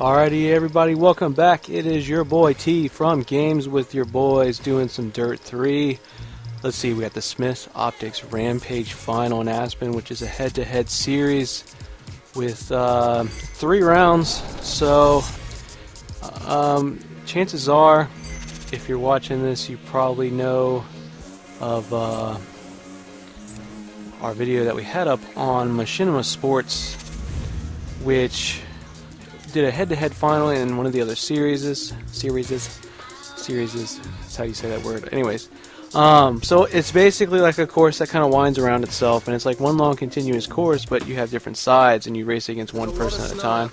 Alrighty, everybody, welcome back. It is your boy T from Games with Your Boys doing some Dirt 3. Let's see, we got the Smith Optics Rampage final in Aspen, which is a head-to-head series with 3 rounds. So, chances are, if you're watching this, you probably know of our video that we had up on Machinima Sports, which did a head-to-head final in one of the other series, that's how you say that word. Anyways, so it's basically like a course that kind of winds around itself, and it's like one long continuous course, but you have different sides, and you race against one person at a time.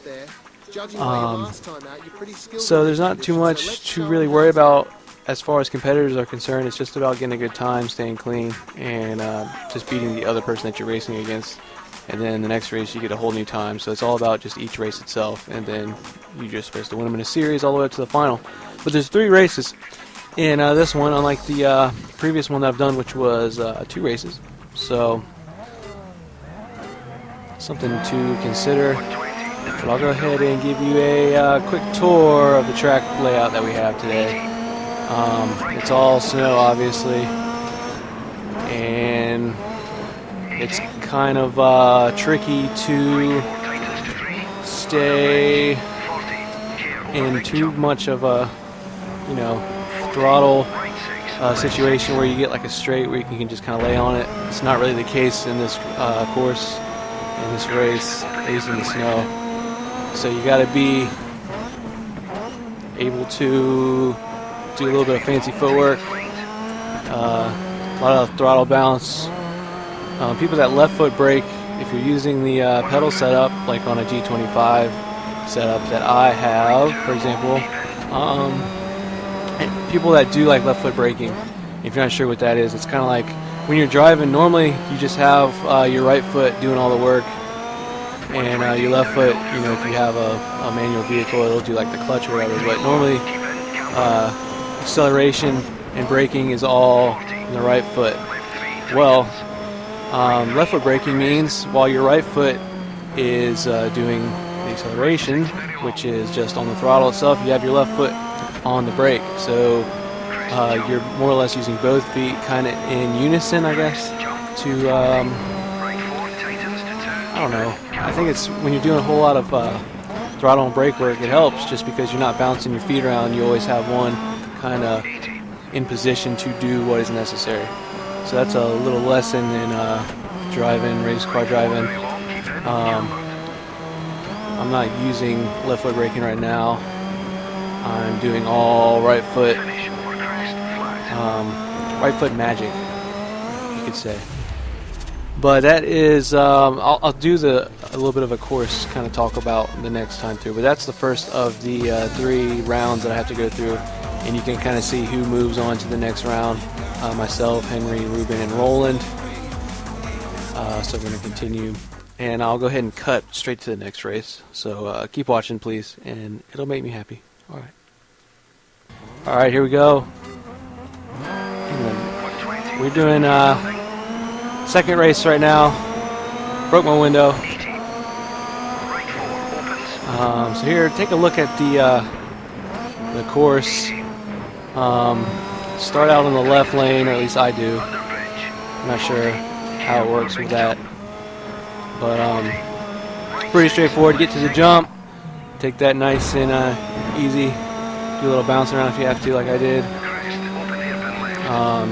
So there's not too much to really worry about as far as competitors are concerned. It's just about getting a good time, staying clean, and just beating the other person that you're racing against. And then the next race you get a whole new time, so it's all about just each race itself, and then you're just supposed to win them in a series all the way up to the final. But there's 3 races in this one, unlike the previous one that I've done, which was 2 races. So something to consider. But I'll go ahead and give you a quick tour of the track layout that we have today. It's all snow, obviously, and it's kind of tricky to stay in too much of a, throttle situation where you get like a straight where you can just kind of lay on it. It's not really the case in this course, in this race, at least in the snow. So you got to be able to do a little bit of fancy footwork, a lot of throttle balance. People that left foot brake, if you're using the pedal setup, like on a G25 setup that I have, for example, people that do like left foot braking, if you're not sure what that is, it's kind of like when you're driving, normally you just have your right foot doing all the work, and your left foot, if you have a manual vehicle, it'll do like the clutch or whatever, but normally acceleration and braking is all in the right foot. Well, left foot braking means while your right foot is doing the acceleration, which is just on the throttle itself, you have your left foot on the brake. So you're more or less using both feet kind of in unison, I guess, to, I don't know. I think it's when you're doing a whole lot of throttle and brake work, it helps just because you're not bouncing your feet around. You always have one kind of in position to do what is necessary. So that's a little lesson in driving, race car driving. I'm not using left foot braking right now. I'm doing all right foot magic, you could say. But that is, I'll do a little bit of a course kind of talk about the next time through. But that's the first of the 3 rounds that I have to go through, and you can kind of see who moves on to the next round. Myself, Henry, Ruben, and Roland. So we're going to continue, and I'll go ahead and cut straight to the next race. So keep watching, please, and it'll make me happy. All right, here we go. We're doing second race right now. Broke my window. So here, take a look at the course. Start out in the left lane, or at least I do. I'm not sure how it works with that, but pretty straightforward. Get to the jump, take that nice and easy. Do a little bounce around if you have to, like I did.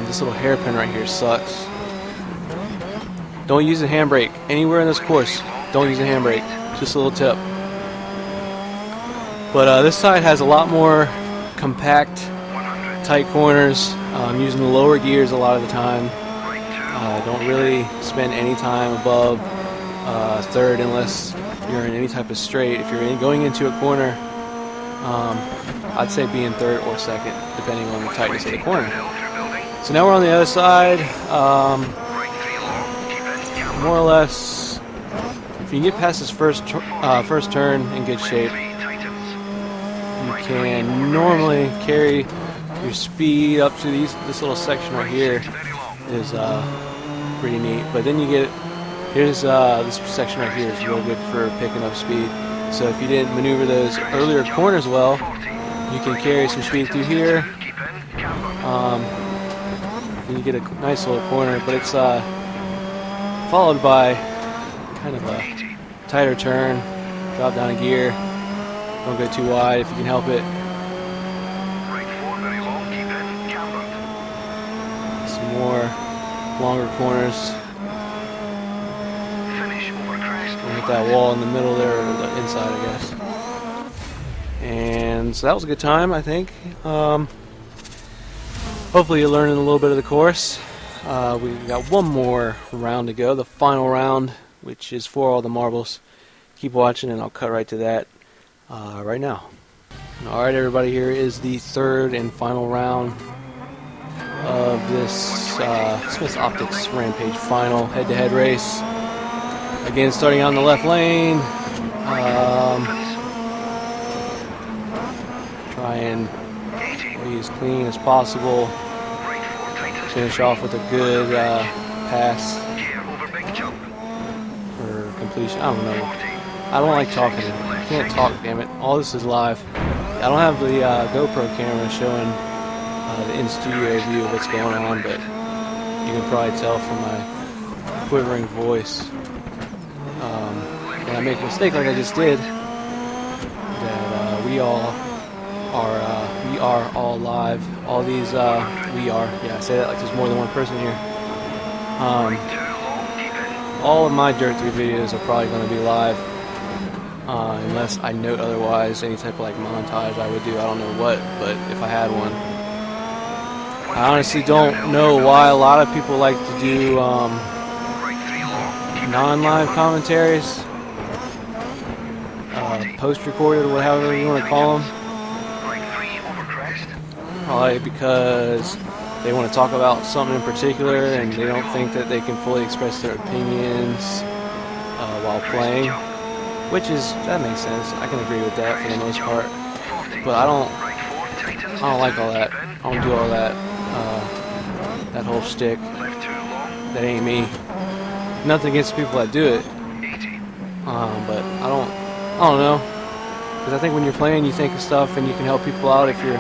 This little hairpin right here sucks. Don't use a handbrake anywhere in this course. Don't use a handbrake. Just a little tip. But this side has a lot more compact, tight corners. I'm using the lower gears a lot of the time. Don't really spend any time above third unless you're in any type of straight. If you're going into a corner, I'd say be in third or second, depending on the tightness of the corner. So now we're on the other side. More or less, if you can get past this first turn in good shape, you can normally carry your speed up to this little section right here. Is pretty neat. But then you get, here's this section right here is real good for picking up speed. So if you didn't maneuver those earlier corners well, you can carry some speed through here. And you get a nice little corner, but it's followed by kind of a tighter turn, drop down a gear, don't go too wide if you can help it. Some more longer corners. And hit that wall in the middle there, or the inside, I guess. And so that was a good time, I think. Hopefully you're learning a little bit of the course. We've got one more round to go, the final round, which is for all the marbles. Keep watching and I'll cut right to that right now. Alright everybody, here is the third and final round of this Smith Optics Rampage final head-to-head race. Again, starting out in the left lane. Try and be as clean as possible. Finish off with a good pass or completion. I don't know. I don't like talking. I can't talk, damn it. All this is live. I don't have the GoPro camera showing the in-studio view of what's going on, but you can probably tell from my quivering voice. When I make a mistake like I just did, that we are all live. All these yeah, I say that like there's more than one person here. All of my Dirt 3 videos are probably going to be live, unless I note otherwise. Any type of like montage I would do, I don't know what, but if I had one. I honestly don't know why a lot of people like to do non-live commentaries, post-recorded or whatever you want to call them. Probably because they want to talk about something in particular and they don't think that they can fully express their opinions while playing, that makes sense. I can agree with that for the most part, but I don't like all that. I don't do all that that whole shtick. That ain't me. Nothing against the people that do it, but I don't know, because I think when you're playing you think of stuff and you can help people out if you're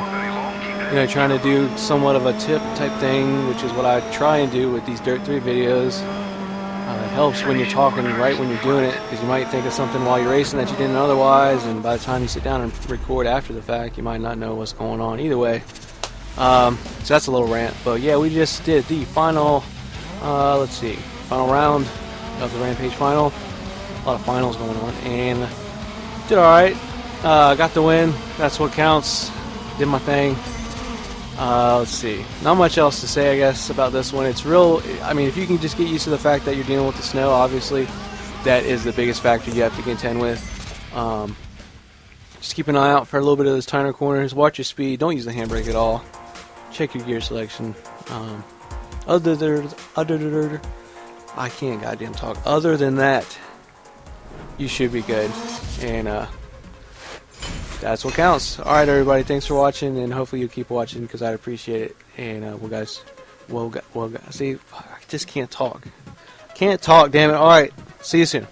trying to do somewhat of a tip type thing, which is what I try and do with these Dirt 3 videos. It helps when you're talking right when you're doing it, because you might think of something while you're racing that you didn't otherwise, and by the time you sit down and record after the fact, you might not know what's going on. Either way, so that's a little rant. But yeah, we just did the final, final round of the Rampage final. A lot of finals going on, and did alright. Got the win. That's what counts. Did my thing. Let's see. Not much else to say, I guess, about this one. It's real. I mean, if you can just get used to the fact that you're dealing with the snow, obviously, that is the biggest factor you have to contend with. Just keep an eye out for a little bit of those tighter corners. Watch your speed. Don't use the handbrake at all. Check your gear selection. I can't goddamn talk. Other than that, you should be good. And that's what counts. Alright everybody, thanks for watching, and hopefully you'll keep watching because I'd appreciate it. And see, I just can't talk. Can't talk, damn it. Alright, see you soon.